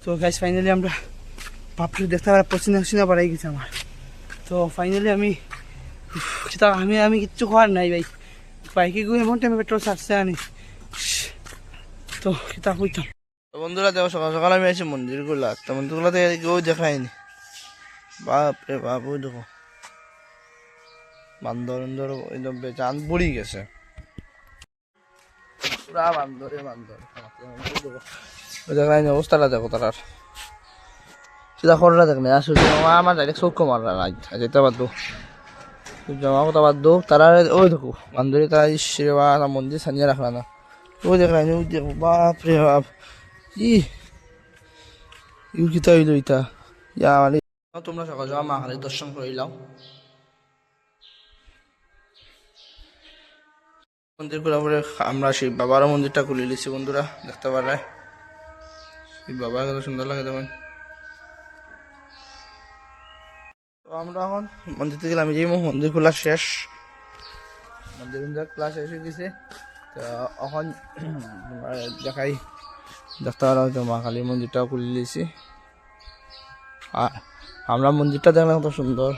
তো guys finally আমরা বাপরে দেখতে পারা পছন্দ বাড়াই গেছে আমার। তো ফাইনালি আমি আমি কিচ্ছু খাওয়ার নাই ভাই, বাইকে গিয়ে এমন টাইমে পেট্রোল ছাড়ছে আনি। তো কিতাব হইতাম বন্ধুরা, দেখো সকাল সকাল আমি আছি মন্দিরগুলা, তো মন্দিরগুলোতে কেউ দেখায়নি। বাপরে বাপ, ওই দেখো বান্দর একদম চাঁদ পড়ি গেছে পুরা বান্দরে বান্দর। দেখায়নি অবস্থাটা দেখো তার সেটা খররা দেখ না আসলে আমার ডাইরেক্ট চৌক মাররা নাই যেতে পারতো জমা কথা বাদ দো তারা। ওই দেখো বান্দরে তারা সেবা মন্দির সানিয়ে রাখলা না, ওই দেখায়নি। ওই দেখো বাপরে বাপ, ইউ কিতা হইল ইটা ইয়া মানে। তোমরা সকাল সকাল মা কালীর দর্শন করিলাম। মন্দির করার পরে আমরা শিব বাবার মন্দিরটা খুলে নিয়েছি বন্ধুরা, দেখতে পারে শিব বাবা কত সুন্দর লাগে তেমন। তো আমরা এখন মন্দির থেকে গেলাম, যে মন্দির খোলা শেষ, মন্দির খোলা শেষ হয়ে গেছে। তো এখন দেখাই দেখতে পারা হয়তো মা কালীর মন্দিরটাও খুলে নিয়েছি। আর আমরা মন্দিরটা দেখলাম কত সুন্দর।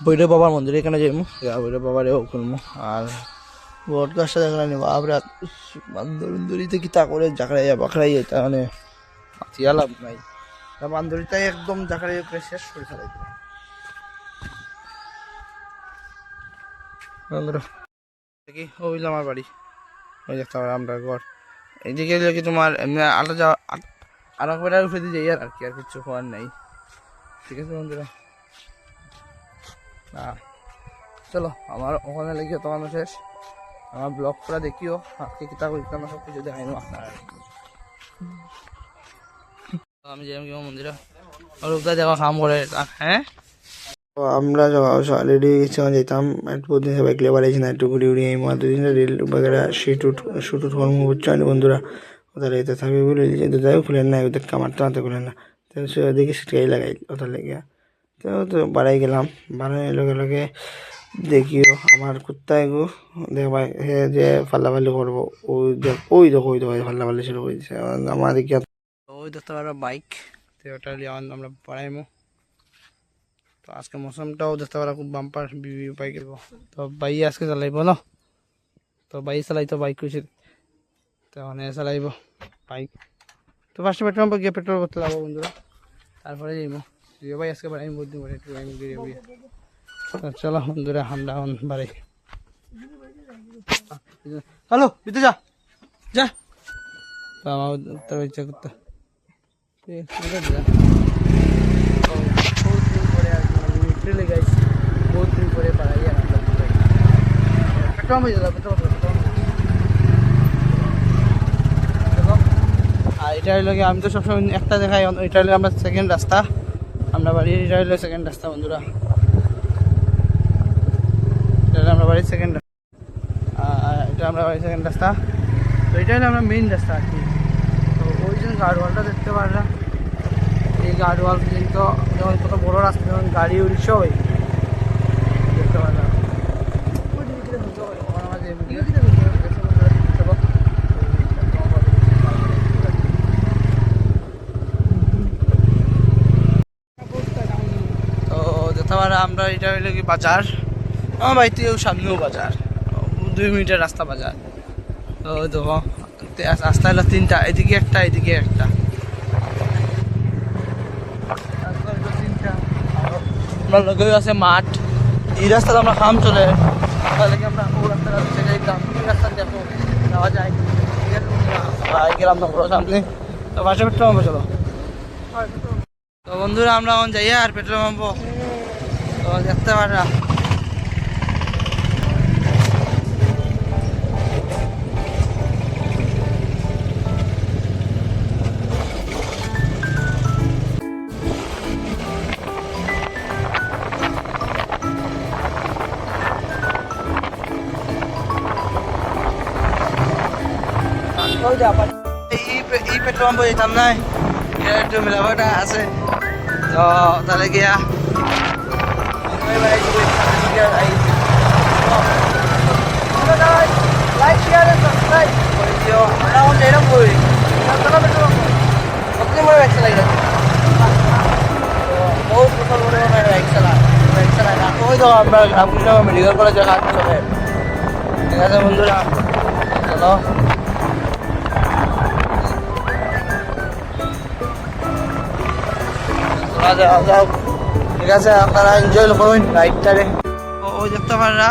বৈরব বাবার মন্দির এখানে যাইমু, বৈরব বাবার এও খুলমু। আর বট গাছটা দেখলাম বাপরে বান্দরিতে কি তা করে জাকড়াই বাকড়াই, এটা মানে মাথিয়া লাভ নাই। বান্দরিটাই একদম জাকড়াই করে শেষ করে ফেলাই দেখি। ওইল আমার বাড়ি, ওই দেখতে পারো আমরা ঘর। এইদিকে কি তোমার এমনি আলো যাওয়া আরো একবার উঠে দিয়ে যাই আর কি, আর কিছু হওয়ার নাই। ঠিক আছে বন্ধুরা, চলো আমার ওখানে লেগে তোমার শেষ। আমার ব্লগ পুরা দেখিও, আজকে কিতাব ইসলাম সব কিছু দেখাই না আপনারা। আমি যাই মন্দিরে ওটা যাওয়া কাম করে। হ্যাঁ আমরা অলরেডি যেতাম একটু সবাই ক্লে বাড়াইছি না, একটু ঘুরি উড়ি এই মা দুদিন রিল বগেরা শুট কর্ম বুঝছো বন্ধুরা। ওদের এতে থাকবে বলে দুটাই খুলেন না, ওদের কামারটা হাতে খুলেন না, তো ওদিকে সেটাই লাগাই ওটার লেগে। তো বাড়াই গেলাম, বাড়ানোর লগে লগে দেখিও আমার কুত্তায় গো দেখবা হে যে ফাল্লাফাল্লি করবো, ওই দেখো ফাল্লাফাল্লি শুরু করে দিচ্ছে আমার দিকে। ওই দেখতে পারবো বাইক, তো ওটা আমরা বাড়াইমো। তো আজকে মৌসুমটাও দেখতে পারা খুব বাম্পার বাইক। তো বাই আজকে চালাইব না, তো বাই চালাইতো বাইক কইছে, তো মানে চালাইব বাইক। তো ফার্স্টে পেট্রোল পাম্পে গিয়ে পেট্রোল করতে যাবো বন্ধুরা, তারপরে যাইব। ভাই আজকে বাড়াই বুদ্ধি করে একটু তো চলো বন্ধুরা আমরা বাড়াই। হ্যালো বিতে যা যা, তো আমার উত্তর ইচ্ছা করতে বহুত দিন পরে বাড়াই। আর এটা হইল আমি তো সবসময় একটা দেখাই, এটা হলো আমরা সেকেন্ড রাস্তা, আমরা বাড়ির এটা হইলো সেকেন্ড রাস্তা বন্ধুরা, এটা আমরা বাড়ির সেকেন্ড রাস্তা, এটা আমরা বাড়ির সেকেন্ড রাস্তা। তো এটা হলো আমরা মেইন রাস্তা আর কি। তো ওই জন্য গার্ডওয়ালটা দেখতে পারলাম, এই গার্ডওয়াল কিন্তু যখন কত বড় রাস্তা, যখন গাড়ি উড়িষ্যা হয় দেখতে পারলাম। তো দেখতে পারা আমরা এটা হইলো কি বাজার, আমার বাড়িতেও সামনেও বাজার, 2 মিনিটের রাস্তা বাজার। তো দেখো রাস্তা হলো 3টা, এদিকে একটা এদিকে একটা, আমরা লগেও আছে মাঠ। এই রাস্তাতে আমরা খাম চলে, তাহলে কি আমরা ও রাস্তাটা যাইতাম, এই রাস্তা দেখো যাওয়া যায়। গেলাম না বড় সামনে, তো পাশে পেট্রোল পাম্পে চলো। তো বন্ধুরা আমরা এখন যাই আর পেট্রোল পাম্প, তো দেখতে পারা এই পেট্রোল পাম্পে যেতাম না, একটু মেলাবাটা আছে। তো তাহলে গিয়া লাইক শেয়ার সাবস্ক্রাইব করে দিও। তো আমরা রামকৃষ্ণ মেডিকেল কলেজের কাজ চলে। ঠিক আছে বন্ধুরা, চলো। যাও, ঠিক আছে, আপনারা এনজয় করুন রাইডটারে। ওই দেখতে পারা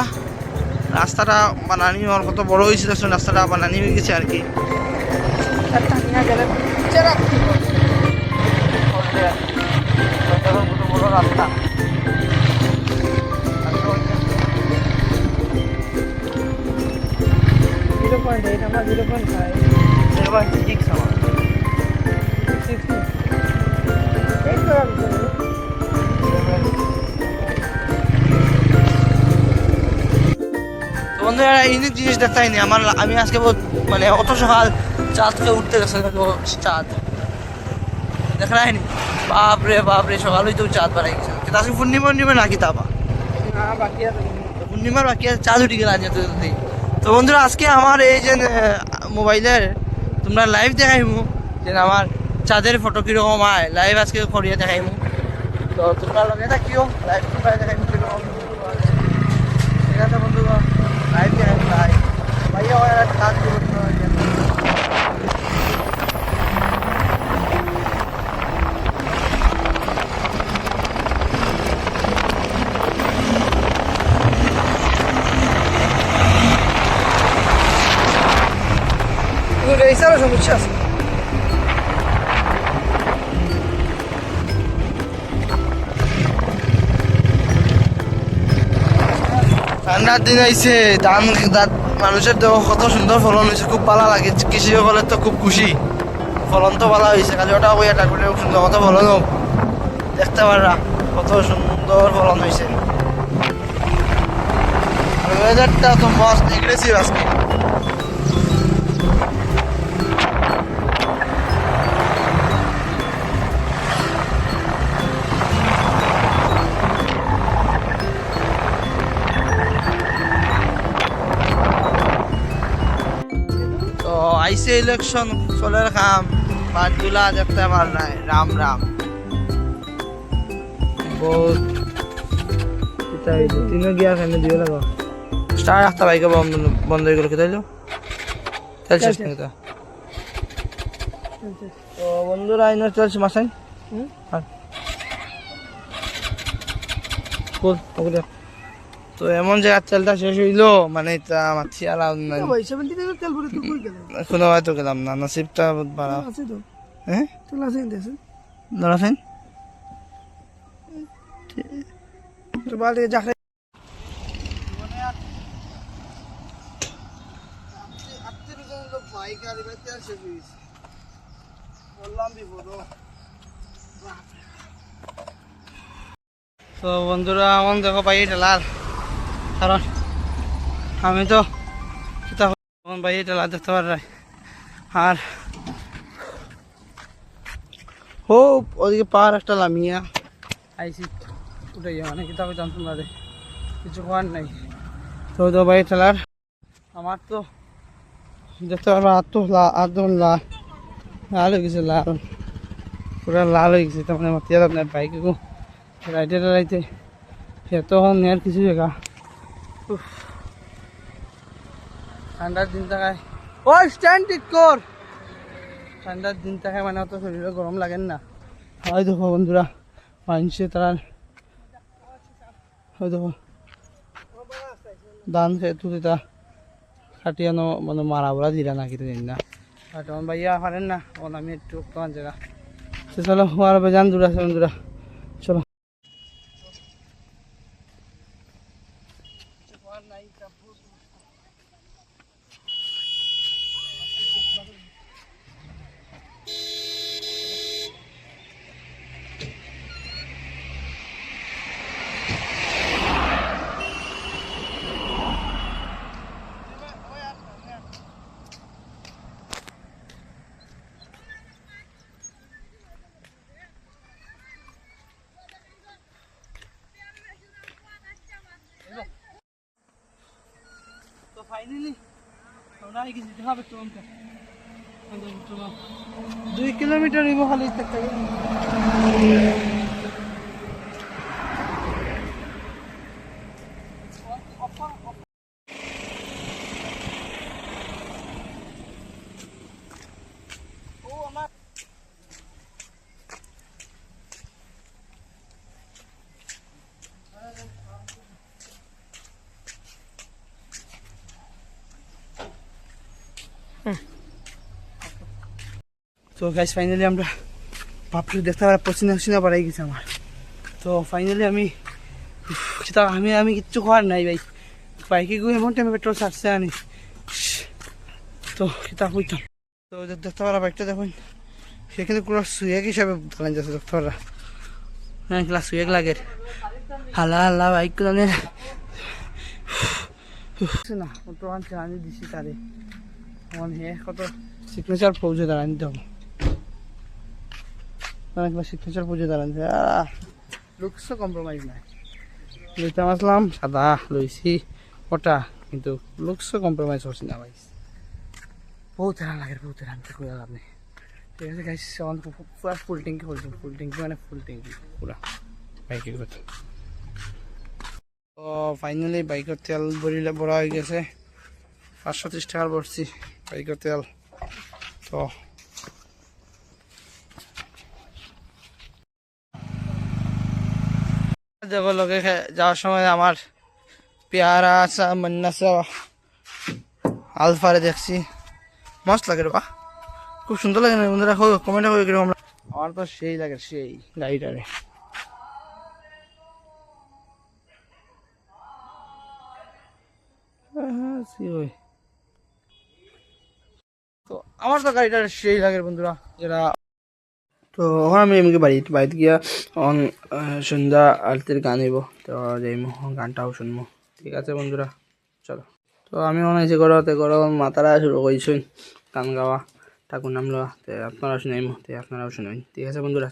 রাস্তাটা বানানি হওয়ার কত বড় হয়েছিল, রাস্তাটা বানানি হয়ে গেছে আর কি। বড় রাস্তা বন্ধুরা ইউনিক জিনিস দেখতাইনি আমি আজকে মানে অত সকাল চাঁদ থেকে উঠতে গেছে চাঁদ দেখাইনি। বাপরে বাপরে, সকাল হইতেও চাঁদ বাড়াই গেছে। আজকে পূর্ণিমা নাকি তাপা পূর্ণিমার বাকি আছে, চাঁদ উঠে গেল আজ। তো বন্ধুরা আজকে আমার এই যে মোবাইলের তোমরা লাইভ দেখাইমু, যে আমার চাঁদের ফটো কিরকম হয় লাইভ আজকে করিয়ে দেখাইমু। তো তোমরা লগে থাকিও, লাইভ তোমরা দেখাইমু কিরকম। ঠিক আছে বন্ধুরা, লাইভ দেখাইমু লাইভ ভাইয়া হয় কাজ করতে এইসারও সমস্যা আছে। ঠান্ডার দিন আইছে, ধান মানুষের দেখো কত সুন্দর ফলন হয়েছে, খুব ভালো লাগে। কৃষি সকলের তো খুব খুশি, ফলন তো ভালো হয়েছে। খালি ওটা ওই এটা করে সুন্দর কত ফলন হোক, দেখতে পারা কত সুন্দর ফলন হয়েছে। আর ওয়েদারটা তো মস্ত এগ্রেসিভ আজকে। আইসে ইলেকশন চলের খাম বাদগুলা দেখতে পার নাই। রাম রাম তিনও গিয়া কেন দিয়ে লাগো স্টার রাখতে বাইকে বন্ধ হয়ে গেল। কোথাইলো চলছিস না? তো বন্ধুরা আইন চলছে মাসাই তো এমন জায়গার তেলটা শেষ হইলো, মানে মাছি আলাম নাই, কোনো হয়তো গেলাম না। নসিবটা বাড়া। হ্যাঁ ধরাছেন তো বন্ধুরা আমার দেখো পাই ঠেলার, কারণ আমি তো পাই ঠেলা দেখতে পার। আর ও ওদিকে পাহাড় একটা লামিয়া আইসি উঠে যাওয়া, মানে কিতাব জানতাম না রে, কিছু করার নাই। তো তো ভাই ঠেলার আমার তো দেখতে পারবো আর তো লাল হয়ে গেছে, লাল পুরা লাল হয়ে গেছে। তার মানে মাতি আপনার বাইকে রাইতে রাইতে এত নেয়ার কিছু জায়গা। ঠান্ডার দিন থাকায় ও স্ট্যান্ড ঠিক কর, ঠান্ডার দিন থাকায় মানে অত শরীরে গরম লাগেন না। হয় দেখো বন্ধুরা মানুষে তারা হয় দেখো ধান খেতু তা কাটিয়ানো মানে মারা বলা দিলা না কিন্তু জানি না। আর তখন ভাইয়া পারেন না, তখন আমি একটু তোমার জায়গা। চলো আর বেজান দূর আছে বন্ধুরা, চলো। তো ফাইনালি আমরা এই কিছু দেখাবে তোমাকে 2 কিলোমিটার ইবো খালি থেকে। তো গাইস ফাইনালি আমরা বাপরে দেখতে পারা পছন্দ বাড়াই গেছে আমার। তো ফাইনালি আমি আমি কিচ্ছু খাওয়ার নাই ভাই, বাইকে গিয়ে এমন টাইমে পেট্রোল ছাড়ছে আনি। তো কিতা হইতাম। তো দেখতে পারা বাইকটা দেখুন সেখানে পুরো সুয়েক হিসাবে দাঁড়ান যাচ্ছে দেখতে পারা। হ্যাঁ ক্লাস সুয়েক লাগে হালা হালা বাইক দাঁড়ানে না প্রমাণ চালানি দিছি তারে মন হে কত সিগনেচার পৌঁছে দাঁড়ানি দেবো অনেকবার সিগনেচার পৌঁছে দাঁড়ান লুকসও কম্প্রোমাইজ নাই। লইতাম আসলাম সাদা লইছি ওটা, কিন্তু লুকসও কম্প্রোমাইজ করছি না ভাই। বহুত হেরান লাগে, বহুত হেরান করে লাভ নেই। ঠিক আছে গাইস, পুরা ফুল ট্যাঙ্কি করছি, ফুল ট্যাঙ্কি মানে ফুল ট্যাঙ্কি পুরা বাইকের কথা। তো ফাইনালি বাইকের তেল ভরিলে ভরা হয়ে গেছে, 530 টাকার ভরছি বাইকের তেল। তো দেখো লগে যাওয়ার সময় আমার পেয়ারা চা মান্না চা আলফারে দেখছি, মস্ত লাগে রে বা, খুব সুন্দর লাগে না বন্ধুরা? কমেন্ট করে কিরকম। আমার তো সেই লাগে, সেই গাড়িটারে। তো আমার তো গাড়িটার সেই লাগে বন্ধুরা যেটা। তো ওখানে আমি এমনি বাড়িতে গিয়া অন সন্ধ্যা আরতির গান হইব, তো যাইমো গানটাও শুনবো। ঠিক আছে বন্ধুরা, চলো। তো আমি মনে হয়েছি গরতে গরম মাতারা শুরু করেছি গান গাওয়া, ঠাকুর নাম লওয়া, তো আপনারাও শুনাইমো, তো আপনারাও শুনবেন। ঠিক আছে বন্ধুরা।